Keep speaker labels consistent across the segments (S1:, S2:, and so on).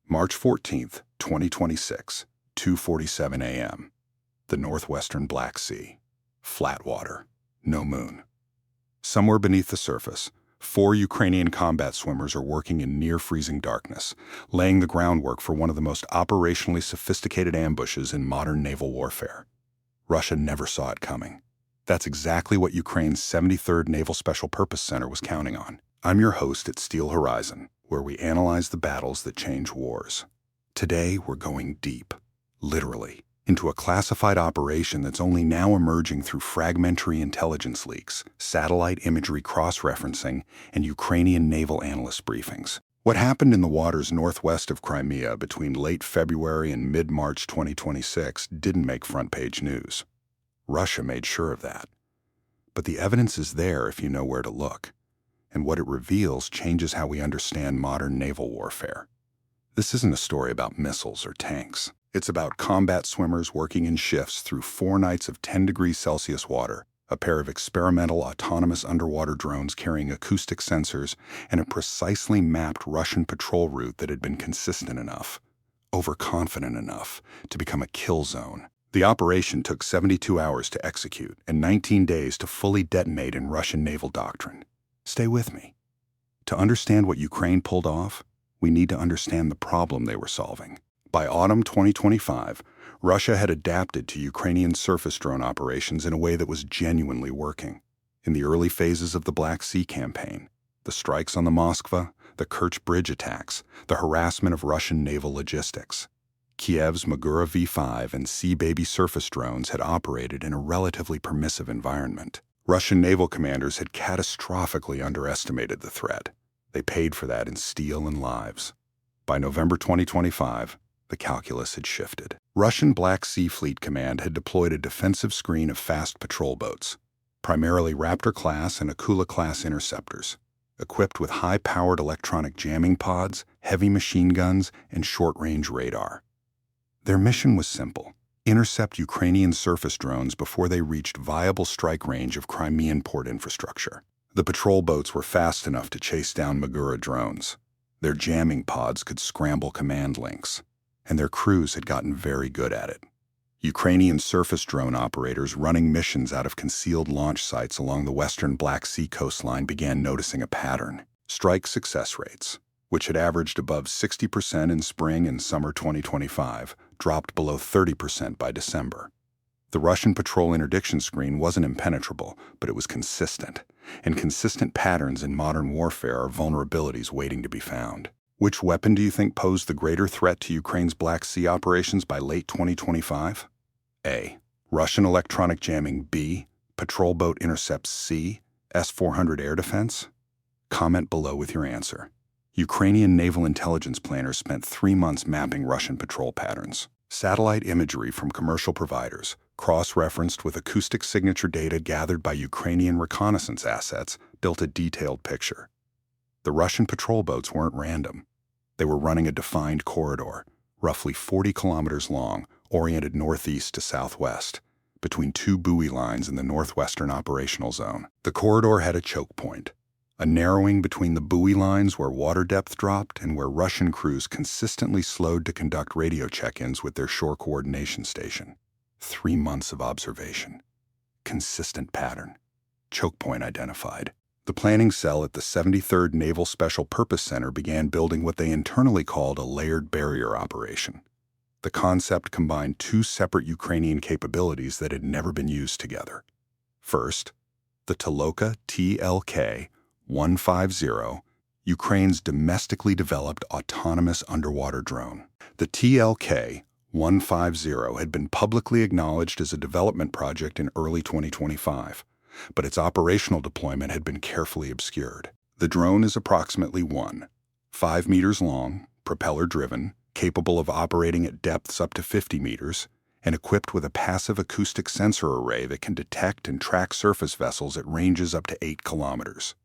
S1: March 14th, 2026, 2:47 a.m. The northwestern Black Sea. Flat water. No moon. Somewhere beneath the surface, 4 Ukrainian combat swimmers are working in near-freezing darkness, laying the groundwork for one of the most operationally sophisticated ambushes in modern naval warfare. Russia never saw it coming. That's exactly what Ukraine's 73rd Naval Special Purpose Center was counting on. I'm your host at Steel Horizon, where we analyze the battles that change wars. Today, we're going deep, literally, into a classified operation that's only now emerging through fragmentary intelligence leaks, satellite imagery cross-referencing, and Ukrainian naval analyst briefings. What happened in the waters northwest of Crimea between late February and mid-March 2026 didn't make front-page news. Russia made sure of that. But the evidence is there if you know where to look, and what it reveals changes how we understand modern naval warfare. This isn't a story about missiles or tanks. It's about combat swimmers working in shifts through 4 nights of 10 degrees Celsius water, a pair of experimental autonomous underwater drones carrying acoustic sensors, and a precisely mapped Russian patrol route that had been consistent enough, overconfident enough, to become a kill zone. The operation took 72 hours to execute and 19 days to fully detonate in Russian naval doctrine. Stay with me. To understand what Ukraine pulled off, we need to understand the problem they were solving. By autumn 2025, Russia had adapted to Ukrainian surface drone operations in a way that was genuinely working. In the early phases of the Black Sea campaign, the strikes on the Moskva, the Kerch Bridge attacks, the harassment of Russian naval logistics, Kiev's Magura V5 and Sea Baby surface drones had operated in a relatively permissive environment. Russian naval commanders had catastrophically underestimated the threat. They paid for that in steel and lives. By November 2025, the calculus had shifted. Russian Black Sea Fleet Command had deployed a defensive screen of fast patrol boats, primarily Raptor-class and Akula-class interceptors, equipped with high-powered electronic jamming pods, heavy machine guns, and short-range radar. Their mission was simple: intercept Ukrainian surface drones before they reached viable strike range of Crimean port infrastructure. The patrol boats were fast enough to chase down Magura drones. Their jamming pods could scramble command links, and their crews had gotten very good at it. Ukrainian surface drone operators running missions out of concealed launch sites along the western Black Sea coastline began noticing a pattern. Strike success rates, which had averaged above 60% in spring and summer 2025, dropped below 30% by December. The Russian patrol interdiction screen wasn't impenetrable, but it was consistent, and consistent patterns in modern warfare are vulnerabilities waiting to be found. Which weapon do you think posed the greater threat to Ukraine's Black Sea operations by late 2025? A. Russian electronic jamming. B. Patrol boat intercepts. C. S-400 air defense? Comment below with your answer. Ukrainian naval intelligence planners spent 3 months mapping Russian patrol patterns. Satellite imagery from commercial providers, cross-referenced with acoustic signature data gathered by Ukrainian reconnaissance assets, built a detailed picture. The Russian patrol boats weren't random. They were running a defined corridor, roughly 40 kilometers long, oriented northeast to southwest, between 2 buoy lines in the northwestern operational zone. The corridor had a choke point, a narrowing between the buoy lines where water depth dropped and where Russian crews consistently slowed to conduct radio check-ins with their shore coordination station. 3 months of observation. Consistent pattern. Choke point identified. The planning cell at the 73rd Naval Special Purpose Center began building what they internally called a layered barrier operation. The concept combined 2 separate Ukrainian capabilities that had never been used together. First, the Toloka TLK-150, Ukraine's domestically developed autonomous underwater drone. The TLK-150 had been publicly acknowledged as a development project in early 2025. But its operational deployment had been carefully obscured. The drone is approximately 5 meters long, propeller-driven, capable of operating at depths up to 50 meters, and equipped with a passive acoustic sensor array that can detect and track surface vessels at ranges up to 8 kilometers.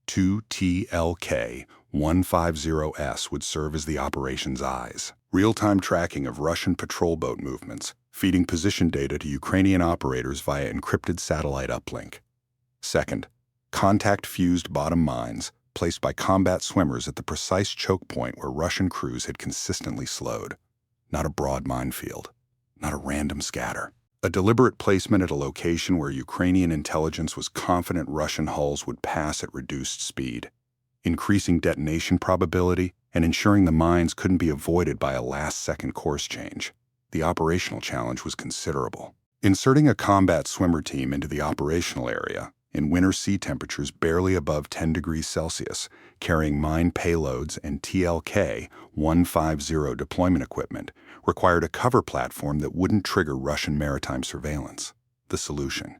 S1: 2 TLK-150S would serve as the operation's eyes. Real-time tracking of Russian patrol boat movements, feeding position data to Ukrainian operators via encrypted satellite uplink. Second, contact-fuzed bottom mines, placed by combat swimmers at the precise choke point where Russian crews had consistently slowed. Not a broad minefield, not a random scatter. A deliberate placement at a location where Ukrainian intelligence was confident Russian hulls would pass at reduced speed, increasing detonation probability and ensuring the mines couldn't be avoided by a last-second course change. The operational challenge was considerable. Inserting a combat swimmer team into the operational area, in winter sea temperatures barely above 10 degrees Celsius, carrying mine payloads and TLK-150 deployment equipment, required a cover platform that wouldn't trigger Russian maritime surveillance. The solution.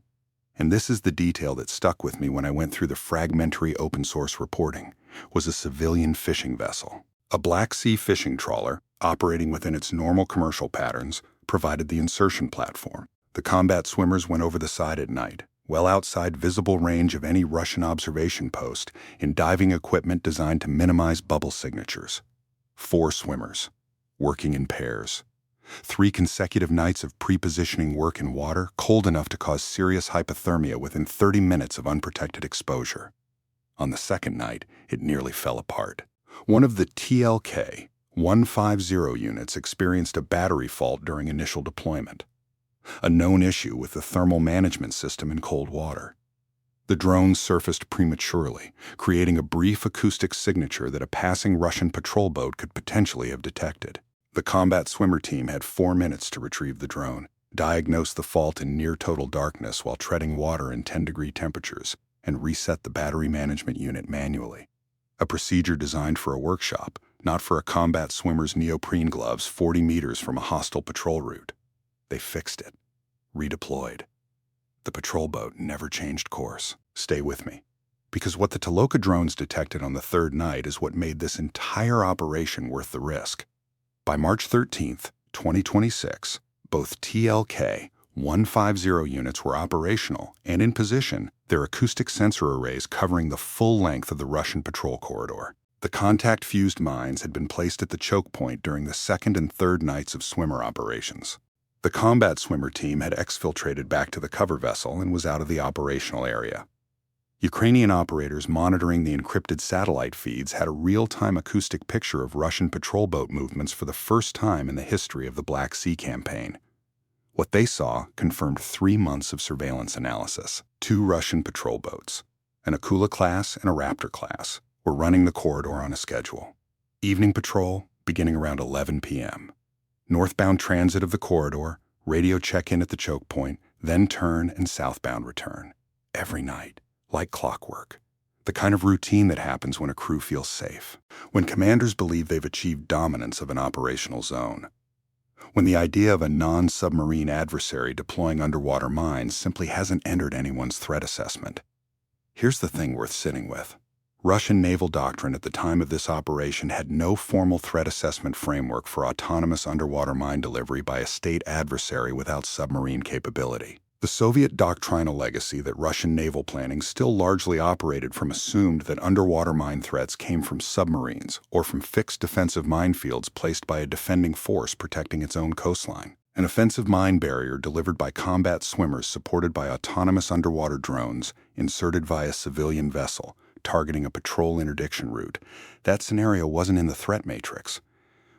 S1: And this is the detail that stuck with me when I went through the fragmentary open-source reporting, was a civilian fishing vessel. A Black Sea fishing trawler, operating within its normal commercial patterns, provided the insertion platform. The combat swimmers went over the side at night, well outside visible range of any Russian observation post, in diving equipment designed to minimize bubble signatures. 4 swimmers, working in pairs. 3 consecutive nights of pre-positioning work in water cold enough to cause serious hypothermia within 30 minutes of unprotected exposure. On the second night, it nearly fell apart. One of the TLK-150 units experienced a battery fault during initial deployment, a known issue with the thermal management system in cold water. The drone surfaced prematurely, creating a brief acoustic signature that a passing Russian patrol boat could potentially have detected. The combat swimmer team had 4 minutes to retrieve the drone, diagnose the fault in near-total darkness while treading water in 10-degree temperatures, and reset the battery management unit manually. A procedure designed for a workshop, not for a combat swimmer's neoprene gloves 40 meters from a hostile patrol route. They fixed it. Redeployed. The patrol boat never changed course. Stay with me. Because what the Toloka drones detected on the 3rd night is what made this entire operation worth the risk. By March 13, 2026, both TLK-150 units were operational and in position, their acoustic sensor arrays covering the full length of the Russian patrol corridor. The contact-fuzed mines had been placed at the choke point during the 2nd and 3rd nights of swimmer operations. The combat swimmer team had exfiltrated back to the cover vessel and was out of the operational area. Ukrainian operators monitoring the encrypted satellite feeds had a real-time acoustic picture of Russian patrol boat movements for the first time in the history of the Black Sea campaign. What they saw confirmed 3 months of surveillance analysis. 2 Russian patrol boats, an Akula-class and a Raptor-class, were running the corridor on a schedule. Evening patrol beginning around 11 p.m. Northbound transit of the corridor, radio check-in at the choke point, then turn and southbound return. Every night, like clockwork. The kind of routine that happens when a crew feels safe, when commanders believe they've achieved dominance of an operational zone, when the idea of a non-submarine adversary deploying underwater mines simply hasn't entered anyone's threat assessment. Here's the thing worth sitting with. Russian naval doctrine at the time of this operation had no formal threat assessment framework for autonomous underwater mine delivery by a state adversary without submarine capability. The Soviet doctrinal legacy that Russian naval planning still largely operated from assumed that underwater mine threats came from submarines or from fixed defensive minefields placed by a defending force protecting its own coastline. An offensive mine barrier delivered by combat swimmers supported by autonomous underwater drones inserted via civilian vessel, targeting a patrol interdiction route. That scenario wasn't in the threat matrix.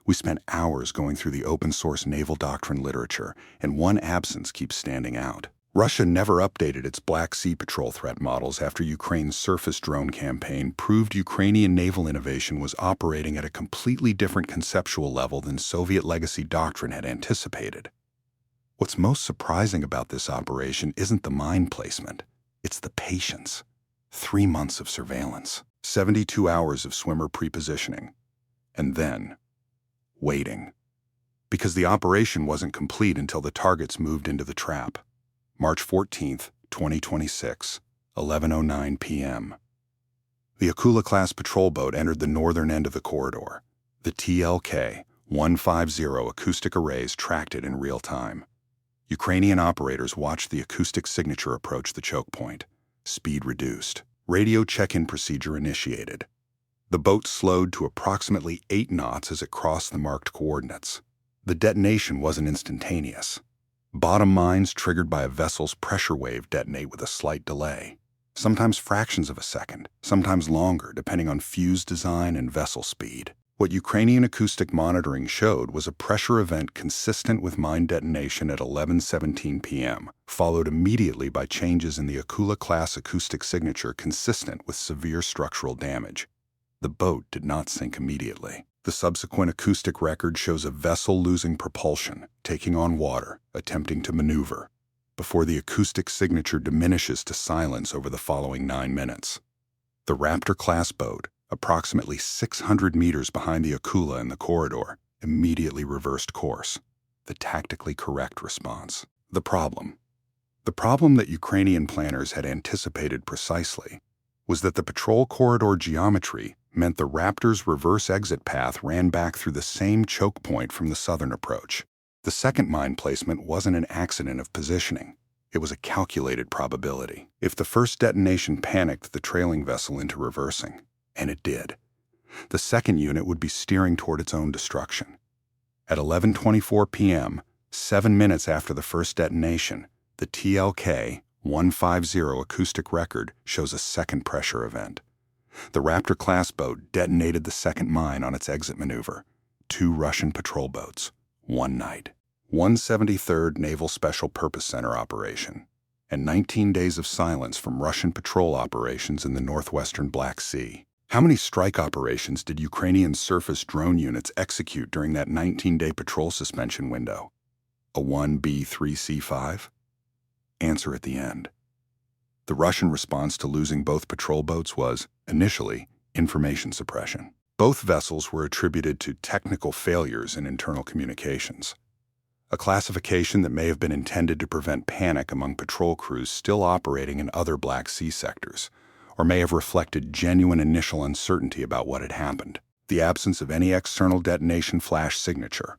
S1: We spent hours going through the open-source naval doctrine literature, and one absence keeps standing out. Russia never updated its Black Sea patrol threat models after Ukraine's surface drone campaign proved Ukrainian naval innovation was operating at a completely different conceptual level than Soviet legacy doctrine had anticipated. What's most surprising about this operation isn't the mine placement, it's the patience. 3 months of surveillance, 72 hours of swimmer prepositioning, and then waiting. Because the operation wasn't complete until the targets moved into the trap. March 14, 2026, 11:09 p.m. The Akula-class patrol boat entered the northern end of the corridor. The TLK-150 acoustic arrays tracked it in real time. Ukrainian operators watched the acoustic signature approach the choke point. Speed reduced. Radio check-in procedure initiated. The boat slowed to approximately 8 knots as it crossed the marked coordinates. The detonation wasn't instantaneous. Bottom mines triggered by a vessel's pressure wave detonate with a slight delay. sometimes fractions of a second, sometimes longer, depending on fuse design and vessel speed. What Ukrainian acoustic monitoring showed was a pressure event consistent with mine detonation at 11:17 p.m., followed immediately by changes in the Akula-class acoustic signature consistent with severe structural damage. The boat did not sink immediately. The subsequent acoustic record shows a vessel losing propulsion, taking on water, attempting to maneuver, before the acoustic signature diminishes to silence over the following 9 minutes. The Raptor-class boat, approximately 600 meters behind the Akula in the corridor, immediately reversed course, the tactically correct response. The problem that Ukrainian planners had anticipated precisely was that the patrol corridor geometry meant the Raptor's reverse exit path ran back through the same choke point from the southern approach. The second mine placement wasn't an accident of positioning. It was a calculated probability. If the first detonation panicked the trailing vessel into reversing, and it did, the second unit would be steering toward its own destruction. At 11:24 p.m., 7 minutes after the first detonation, the TLK-150 acoustic record shows a second pressure event. The Raptor-class boat detonated the second mine on its exit maneuver. 2 Russian patrol boats, one night. 73rd Naval Special Purpose Center operation, and 19 days of silence from Russian patrol operations in the northwestern Black Sea. How many strike operations did Ukrainian surface drone units execute during that 19-day patrol suspension window? A 1B3C5? Answer at the end. The Russian response to losing both patrol boats was, initially, information suppression. Both vessels were attributed to technical failures in internal communications, a classification that may have been intended to prevent panic among patrol crews still operating in other Black Sea sectors, or may have reflected genuine initial uncertainty about what had happened. The absence of any external detonation flash signature.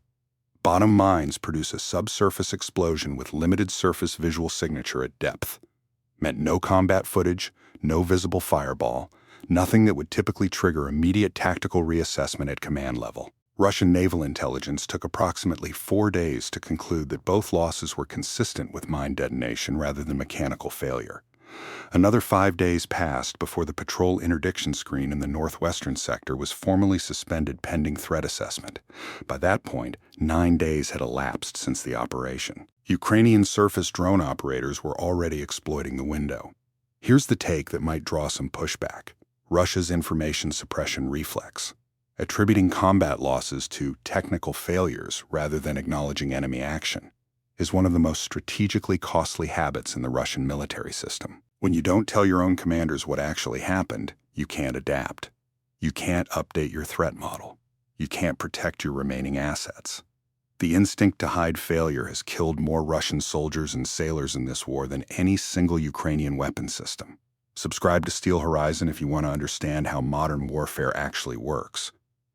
S1: Bottom mines produce a subsurface explosion with limited surface visual signature at depth. Meant no combat footage, no visible fireball, nothing that would typically trigger immediate tactical reassessment at command level. Russian naval intelligence took approximately 4 days to conclude that both losses were consistent with mine detonation rather than mechanical failure. Another 5 days passed before the patrol interdiction screen in the northwestern sector was formally suspended pending threat assessment. By that point, 9 days had elapsed since the operation. Ukrainian surface drone operators were already exploiting the window. Here's the take that might draw some pushback: Russia's information suppression reflex. Attributing combat losses to technical failures rather than acknowledging enemy action is one of the most strategically costly habits in the Russian military system. When you don't tell your own commanders what actually happened, you can't adapt. You can't update your threat model. You can't protect your remaining assets. The instinct to hide failure has killed more Russian soldiers and sailors in this war than any single Ukrainian weapon system. Subscribe to Steel Horizon if you want to understand how modern warfare actually works,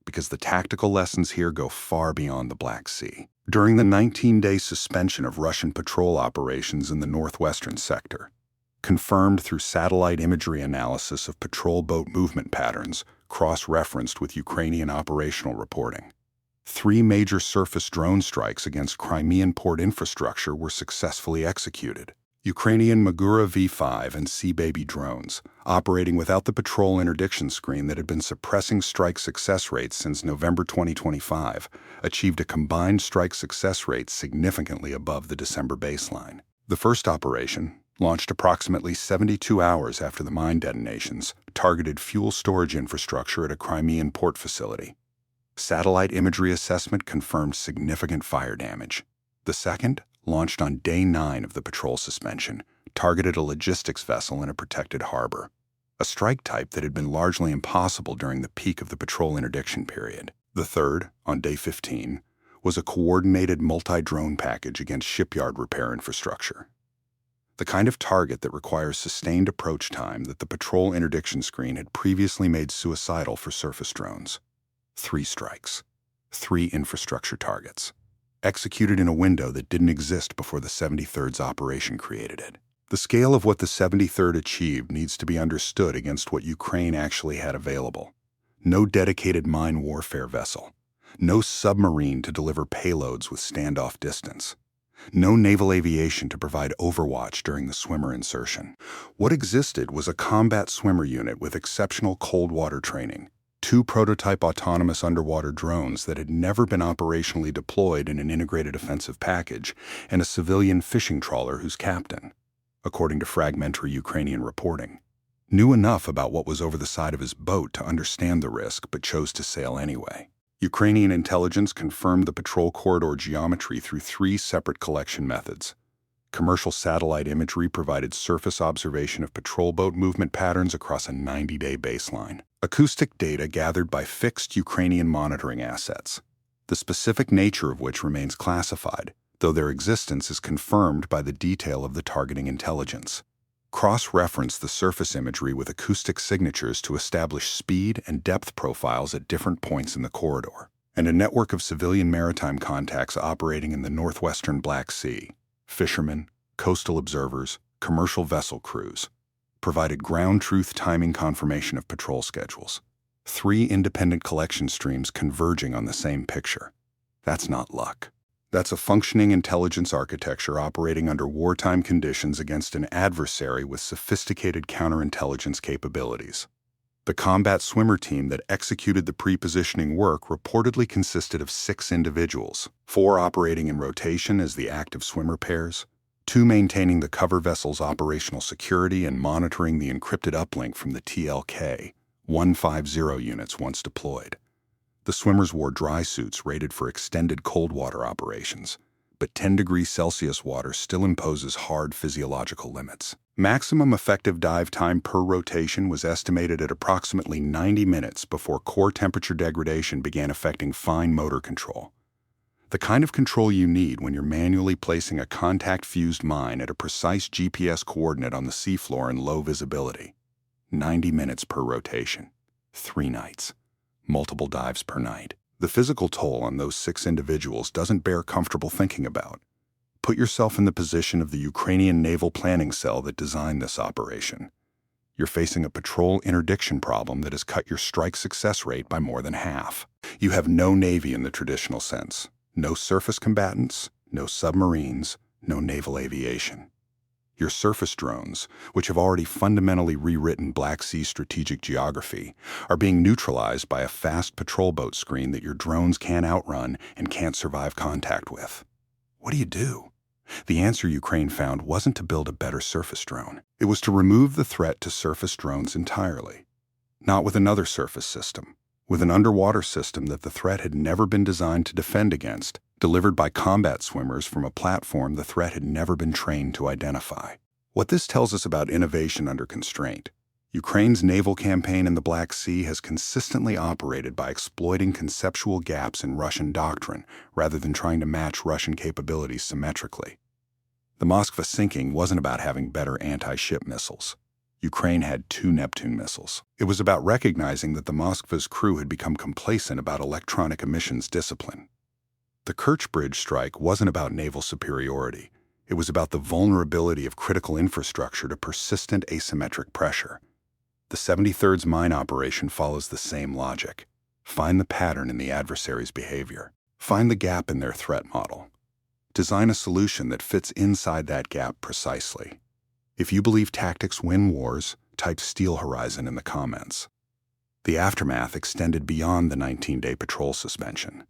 S1: because the tactical lessons here go far beyond the Black Sea. During the 19-day suspension of Russian patrol operations in the northwestern sector, confirmed through satellite imagery analysis of patrol boat movement patterns cross-referenced with Ukrainian operational reporting, 3 major surface drone strikes against Crimean port infrastructure were successfully executed. Ukrainian Magura V5 and Sea Baby drones, operating without the patrol interdiction screen that had been suppressing strike success rates since November 2025, achieved a combined strike success rate significantly above the December baseline. The first operation, launched approximately 72 hours after the mine detonations, targeted fuel storage infrastructure at a Crimean port facility. Satellite imagery assessment confirmed significant fire damage. The second, launched on day 9 of the patrol suspension, targeted a logistics vessel in a protected harbor, a strike type that had been largely impossible during the peak of the patrol interdiction period. The third, on day 15, was a coordinated multi-drone package against shipyard repair infrastructure, the kind of target that requires sustained approach time that the patrol interdiction screen had previously made suicidal for surface drones. 3 strikes, 3 infrastructure targets, executed in a window that didn't exist before the 73rd's operation created it. The scale of what the 73rd achieved needs to be understood against what Ukraine actually had available. No dedicated mine warfare vessel, no submarine to deliver payloads with standoff distance, No naval aviation to provide overwatch during the swimmer insertion. What existed was a combat swimmer unit with exceptional cold water training, 2 prototype autonomous underwater drones that had never been operationally deployed in an integrated offensive package, and a civilian fishing trawler whose captain, according to fragmentary Ukrainian reporting, knew enough about what was over the side of his boat to understand the risk but chose to sail anyway. Ukrainian intelligence confirmed the patrol corridor geometry through 3 separate collection methods. Commercial satellite imagery provided surface observation of patrol boat movement patterns across a 90-day baseline. Acoustic data gathered by fixed Ukrainian monitoring assets, the specific nature of which remains classified, though their existence is confirmed by the detail of the targeting intelligence. Cross-reference the surface imagery with acoustic signatures to establish speed and depth profiles at different points in the corridor, and a network of civilian maritime contacts operating in the northwestern Black Sea, fishermen, coastal observers, commercial vessel crews, provided ground truth timing confirmation of patrol schedules. 3 independent collection streams converging on the same picture. That's not luck. That's a functioning intelligence architecture operating under wartime conditions against an adversary with sophisticated counterintelligence capabilities. The combat swimmer team that executed the pre-positioning work reportedly consisted of 6 individuals, 4 operating in rotation as the active swimmer pairs, 2 maintaining the cover vessel's operational security and monitoring the encrypted uplink from the TLK-150 units once deployed. The swimmers wore dry suits rated for extended cold water operations, but 10 degrees Celsius water still imposes hard physiological limits. Maximum effective dive time per rotation was estimated at approximately 90 minutes before core temperature degradation began affecting fine motor control. The kind of control you need when you're manually placing a contact-fused mine at a precise GPS coordinate on the seafloor in low visibility. 90 minutes per rotation. 3 nights. Multiple dives per night. The physical toll on those 6 individuals doesn't bear comfortable thinking about. Put yourself in the position of the Ukrainian naval planning cell that designed this operation. You're facing a patrol interdiction problem that has cut your strike success rate by more than half. You have no Navy in the traditional sense. No surface combatants, no submarines, no naval aviation. Your surface drones, which have already fundamentally rewritten Black Sea strategic geography, are being neutralized by a fast patrol boat screen that your drones can't outrun and can't survive contact with. What do you do? The answer Ukraine found wasn't to build a better surface drone. It was to remove the threat to surface drones entirely. Not with another surface system, with an underwater system that the threat had never been designed to defend against, delivered by combat swimmers from a platform the threat had never been trained to identify. What this tells us about innovation under constraint. Ukraine's naval campaign in the Black Sea has consistently operated by exploiting conceptual gaps in Russian doctrine rather than trying to match Russian capabilities symmetrically. The Moskva sinking wasn't about having better anti-ship missiles. Ukraine had 2 Neptune missiles. It was about recognizing that the Moskva's crew had become complacent about electronic emissions discipline. The Kerch Bridge strike wasn't about naval superiority. It was about the vulnerability of critical infrastructure to persistent asymmetric pressure. The 73rd's mine operation follows the same logic. Find the pattern in the adversary's behavior. Find the gap in their threat model. Design a solution that fits inside that gap precisely. If you believe tactics win wars, type Steel Horizon in the comments. The aftermath extended beyond the 19-day patrol suspension.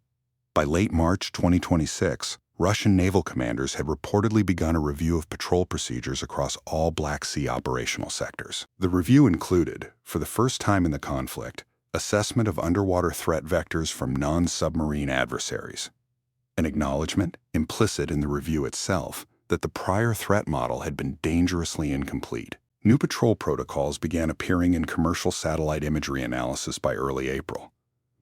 S1: By late March 2026, Russian naval commanders had reportedly begun a review of patrol procedures across all Black Sea operational sectors. The review included, for the first time in the conflict, assessment of underwater threat vectors from non-submarine adversaries. An acknowledgement, implicit in the review itself, that the prior threat model had been dangerously incomplete. New patrol protocols began appearing in commercial satellite imagery analysis by early April.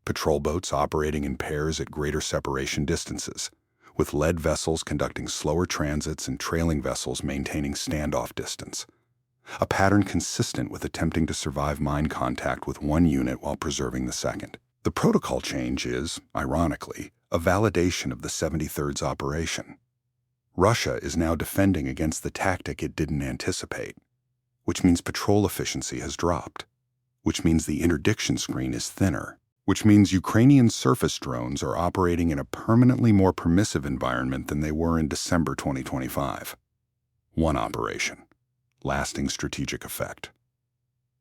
S1: Patrol boats operating in pairs at greater separation distances, with lead vessels conducting slower transits and trailing vessels maintaining standoff distance. A pattern consistent with attempting to survive mine contact with one unit while preserving the second. The protocol change is, ironically, a validation of the 73rd's operation. Russia is now defending against the tactic it didn't anticipate, which means patrol efficiency has dropped, which means the interdiction screen is thinner, which means Ukrainian surface drones are operating in a permanently more permissive environment than they were in December 2025. One operation, lasting strategic effect.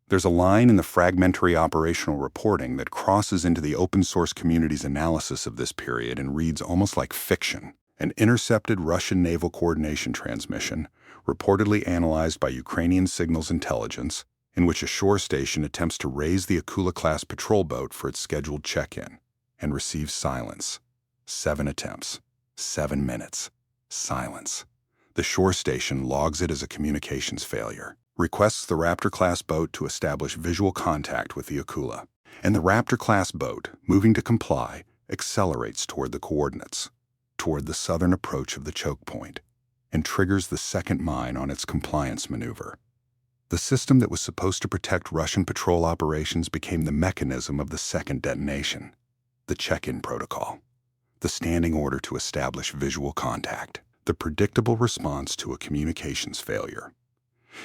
S1: There's a line in the fragmentary operational reporting that crosses into the open-source community's analysis of this period and reads almost like fiction. An intercepted Russian naval coordination transmission, reportedly analyzed by Ukrainian signals intelligence, in which a shore station attempts to raise the Akula-class patrol boat for its scheduled check-in, and receives silence. 7 attempts, 7 minutes, silence. The shore station logs it as a communications failure, requests the Raptor-class boat to establish visual contact with the Akula, and the Raptor-class boat, moving to comply, accelerates toward the coordinates, toward the southern approach of the choke point, and triggers the second mine on its compliance maneuver. The system that was supposed to protect Russian patrol operations became the mechanism of the second detonation, the check-in protocol, the standing order to establish visual contact, the predictable response to a communications failure.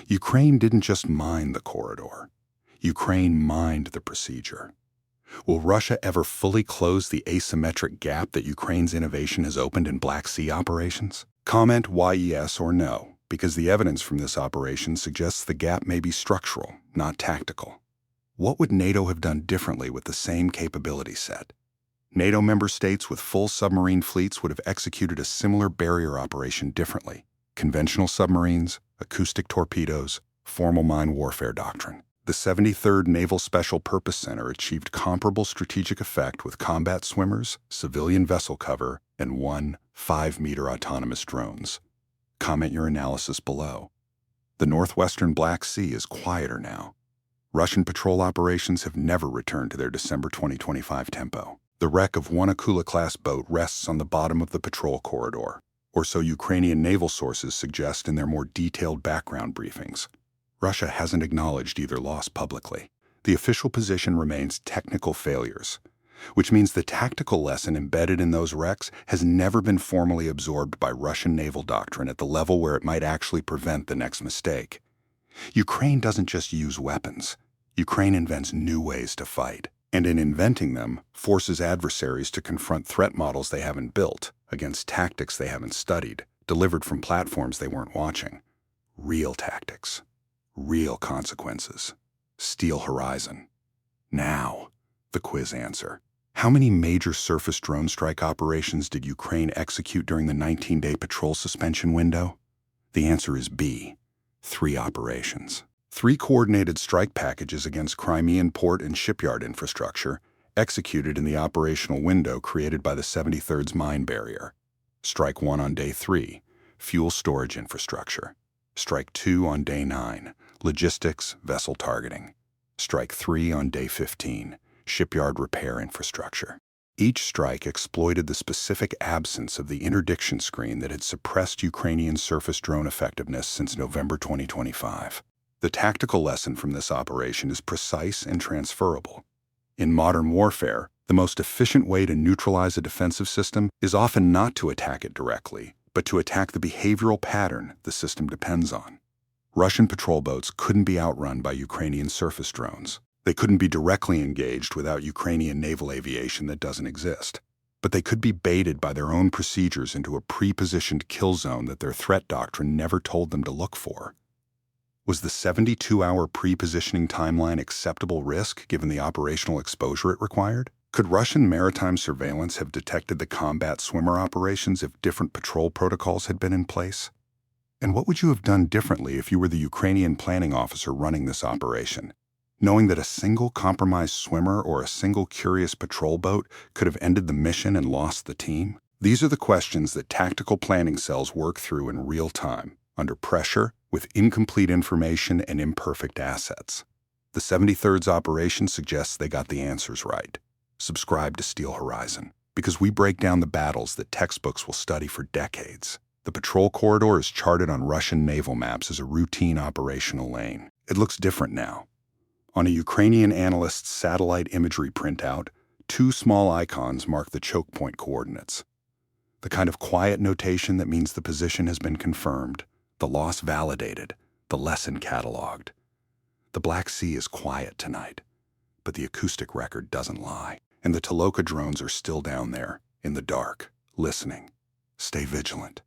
S1: Ukraine didn't just mine the corridor. Ukraine mined the procedure. Will Russia ever fully close the asymmetric gap that Ukraine's innovation has opened in Black Sea operations? Comment why yes or no, because the evidence from this operation suggests the gap may be structural, not tactical. What would NATO have done differently with the same capability set? NATO member states with full submarine fleets would have executed a similar barrier operation differently. Conventional submarines, acoustic torpedoes, formal mine warfare doctrine. The 73rd Naval Special Purpose Center achieved comparable strategic effect with combat swimmers, civilian vessel cover, and 1 5-meter autonomous drones. Comment your analysis below. The northwestern Black Sea is quieter now. Russian patrol operations have never returned to their December 2025 tempo. The wreck of one Akula-class boat rests on the bottom of the patrol corridor, or so Ukrainian naval sources suggest in their more detailed background briefings. Russia hasn't acknowledged either loss publicly. The official position remains technical failures, which means the tactical lesson embedded in those wrecks has never been formally absorbed by Russian naval doctrine at the level where it might actually prevent the next mistake. Ukraine doesn't just use weapons. Ukraine invents new ways to fight, and in inventing them, forces adversaries to confront threat models they haven't built, against tactics they haven't studied, delivered from platforms they weren't watching. Real tactics. Real consequences. Steel horizon. Now, the quiz answer. How many major surface drone strike operations did Ukraine execute during the 19-day patrol suspension window? The answer is B, 3 operations. 3 coordinated strike packages against Crimean port and shipyard infrastructure, executed in the operational window created by the 73rd's mine barrier. Strike 1 on day 3, fuel storage infrastructure. Strike 2 on day 9, logistics, vessel targeting. Strike 3 on day 15, shipyard repair infrastructure. Each strike exploited the specific absence of the interdiction screen that had suppressed Ukrainian surface drone effectiveness since November 2025. The tactical lesson from this operation is precise and transferable. In modern warfare, the most efficient way to neutralize a defensive system is often not to attack it directly, but to attack the behavioral pattern the system depends on. Russian patrol boats couldn't be outrun by Ukrainian surface drones. They couldn't be directly engaged without Ukrainian naval aviation that doesn't exist. But they could be baited by their own procedures into a pre-positioned kill zone that their threat doctrine never told them to look for. Was the 72-hour pre-positioning timeline acceptable risk given the operational exposure it required? Could Russian maritime surveillance have detected the combat swimmer operations if different patrol protocols had been in place? And what would you have done differently if you were the Ukrainian planning officer running this operation, knowing that a single compromised swimmer or a single curious patrol boat could have ended the mission and lost the team? These are the questions that tactical planning cells work through in real time, under pressure, with incomplete information and imperfect assets. The 73rd's operation suggests they got the answers right. Subscribe to Steel Horizon, because we break down the battles that textbooks will study for decades. The patrol corridor is charted on Russian naval maps as a routine operational lane. It looks different now. On a Ukrainian analyst's satellite imagery printout, 2 small icons mark the choke point coordinates. The kind of quiet notation that means the position has been confirmed, the loss validated, the lesson cataloged. The Black Sea is quiet tonight, but the acoustic record doesn't lie. And the Toloka drones are still down there, in the dark, listening. Stay vigilant.